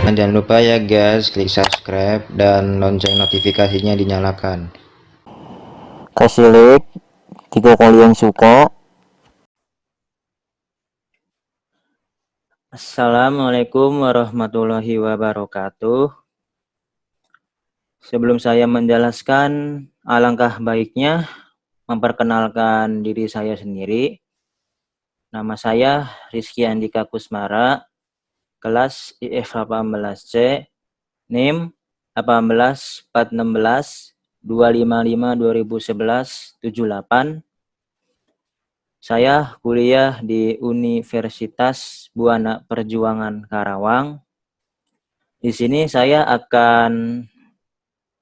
Dan jangan lupa ya guys, klik subscribe dan lonceng notifikasinya dinyalakan. Kasih like jika kalian suka. Assalamualaikum warahmatullahi wabarakatuh. Sebelum saya menjelaskan, alangkah baiknya memperkenalkan diri saya sendiri. Nama saya Rizky Andika Kusmara, kelas IF 18C, NIM 18 416 255 2011 78. Saya kuliah di Universitas Buana Perjuangan Karawang. Di sini saya akan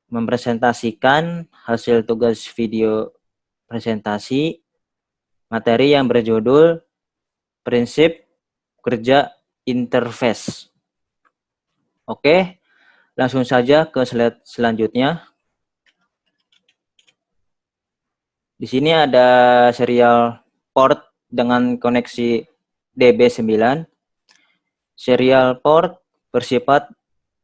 mempresentasikan hasil tugas video presentasi materi yang berjudul Prinsip Kerja Interface. Oke, langsung saja ke slide selanjutnya. Di sini ada serial port dengan koneksi DB9. Serial port bersifat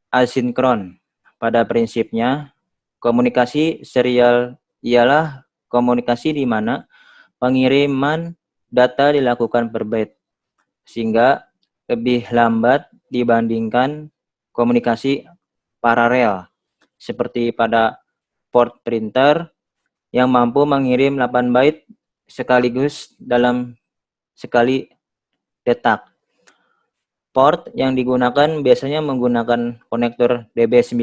asinkron. Pada prinsipnya, komunikasi serial ialah komunikasi di mana pengiriman data dilakukan per byte, sehingga lebih lambat dibandingkan komunikasi paralel, seperti pada port printer yang mampu mengirim 8 byte sekaligus dalam sekali detak. Port yang digunakan biasanya menggunakan konektor DB9.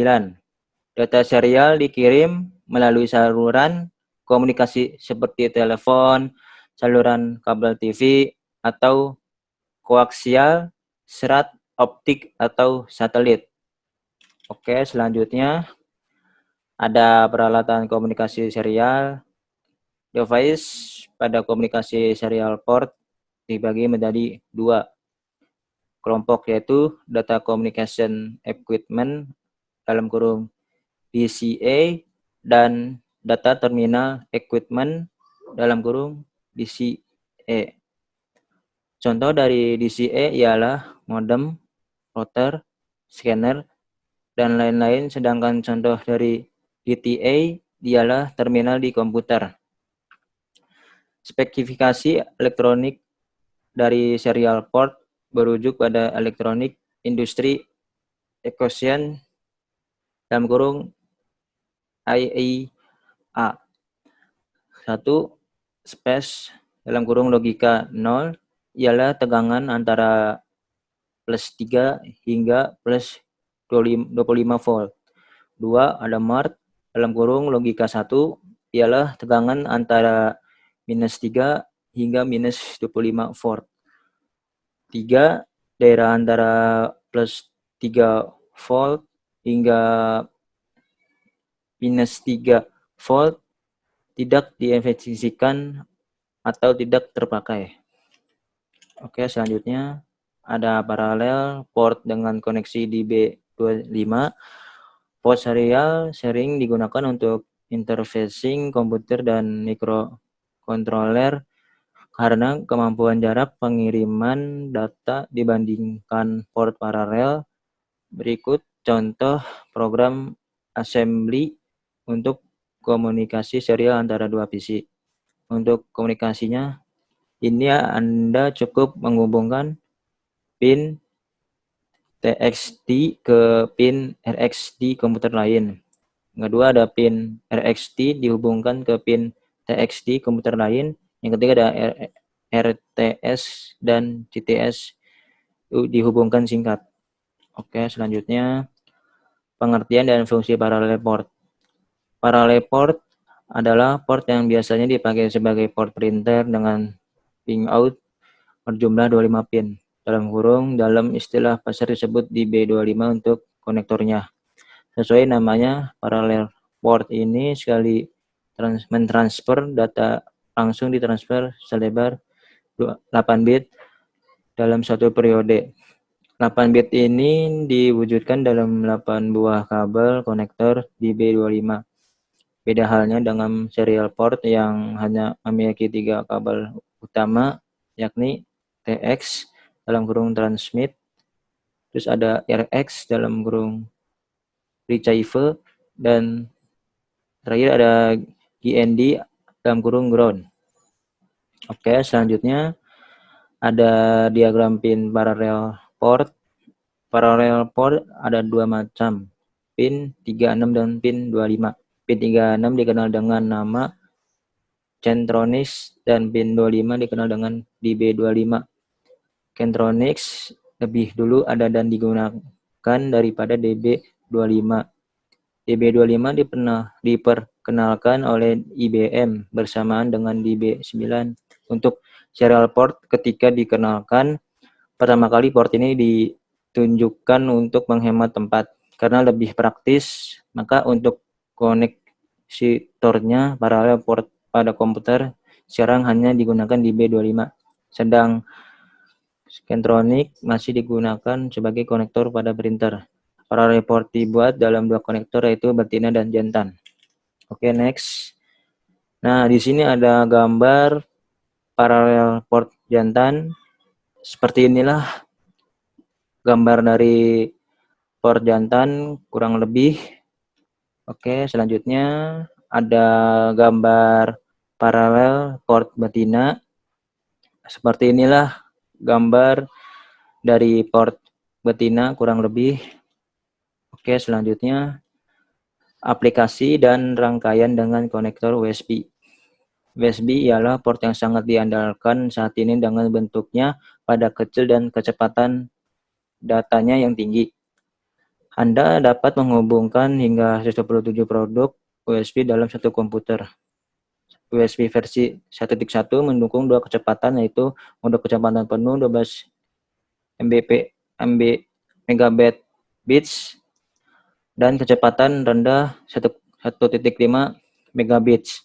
Data serial dikirim melalui saluran komunikasi seperti telepon, saluran kabel TV, atau koaksial, serat optik, atau satelit. Oke, selanjutnya ada peralatan komunikasi serial. Device pada komunikasi serial port dibagi menjadi dua kelompok, yaitu Data Communication Equipment dalam kurung DCE dan Data Terminal Equipment dalam kurung DCE. Contoh dari DCE ialah modem, router, scanner, dan lain-lain, sedangkan contoh dari DTA ialah terminal di komputer. Spesifikasi elektronik dari serial port berujuk pada elektronik industri equation dalam kurung IEA. 1. Space dalam kurung logika 0 ialah tegangan antara plus 3 hingga plus 25 volt. 2. Ada mart dalam kurung logika 1 ialah tegangan antara minus 3 hingga minus 25 volt. 3. Daerah antara plus 3 volt hingga minus 3 volt tidak diefisiensikan atau tidak terpakai. Oke, selanjutnya ada paralel port dengan koneksi DB25. Port serial sering digunakan untuk interfacing komputer dan microcontroller karena kemampuan jarak pengiriman data dibandingkan port paralel. Berikut contoh program assembly untuk komunikasi serial antara dua PC. Untuk komunikasinya, ini Anda cukup menghubungkan pin TXT ke pin RX di komputer lain. Yang kedua ada pin RXT dihubungkan ke pin TXT komputer lain. Yang ketiga ada RTS dan CTS dihubungkan singkat. Oke, selanjutnya pengertian dan fungsi parallel port. Parallel port adalah port yang biasanya dipakai sebagai port printer dengan pin out berjumlah 25 pin. Dalam kurung, dalam istilah pasar disebut DB25 untuk konektornya. Sesuai namanya, parallel port ini sekali mentransfer data langsung ditransfer selebar 8 bit dalam satu periode. 8 bit ini diwujudkan dalam 8 buah kabel konektor DB25. Beda halnya dengan serial port yang hanya memiliki 3 kabel utama, yakni TX dalam kurung transmit, terus ada RX dalam kurung retrieve, dan terakhir ada GND dalam kurung ground. Oke, selanjutnya ada diagram pin parallel port. Parallel port ada dua macam, pin 36 dan pin 25. Pin 36 dikenal dengan nama Centronics dan pin 25 dikenal dengan DB25. Centronics lebih dulu ada dan digunakan daripada DB25. DB25 diperkenalkan oleh IBM bersamaan dengan DB9. Untuk serial port ketika dikenalkan, pertama kali port ini ditunjukkan untuk menghemat tempat. Karena lebih praktis, maka untuk konektornya paralel port pada komputer sekarang hanya digunakan DB25. Sedang Centronics masih digunakan sebagai konektor pada printer. Parallel port dibuat dalam dua konektor, yaitu betina dan jantan. Oke, next. Nah, di sini ada gambar parallel port jantan. Seperti inilah gambar dari port jantan kurang lebih. Oke, selanjutnya ada gambar paralel port betina. Seperti inilah gambar dari port betina kurang lebih. Oke, selanjutnya aplikasi dan rangkaian dengan konektor USB. USB ialah port yang sangat diandalkan saat ini dengan bentuknya pada kecil dan kecepatan datanya yang tinggi. Anda dapat menghubungkan hingga 127 produk USB dalam satu komputer. USB versi 1.1 mendukung dua kecepatan, yaitu mode kecepatan penuh 12 Mbps bits dan kecepatan rendah 1.5 megabits.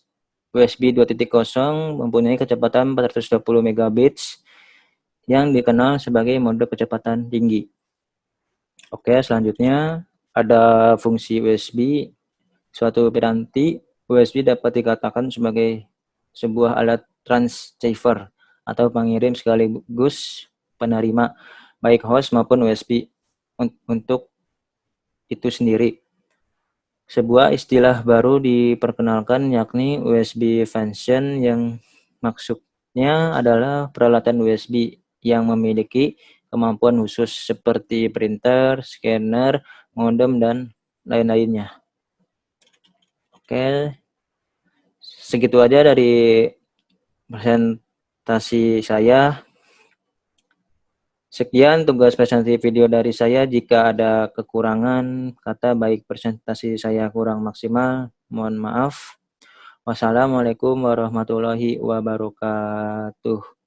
USB 2.0 mempunyai kecepatan 420 megabits yang dikenal sebagai mode kecepatan tinggi. Oke, selanjutnya ada fungsi USB. Suatu piranti USB dapat dikatakan sebagai sebuah alat transceiver atau pengirim sekaligus penerima, baik host maupun USB untuk itu sendiri. Sebuah istilah baru diperkenalkan, yakni USB function, yang maksudnya adalah peralatan USB yang memiliki kemampuan khusus seperti printer, scanner, modem, dan lain-lainnya. Oke, segitu aja dari presentasi saya. Sekian tugas presentasi video dari saya. Jika ada kekurangan kata baik presentasi saya kurang maksimal, mohon maaf. Wassalamualaikum warahmatullahi wabarakatuh.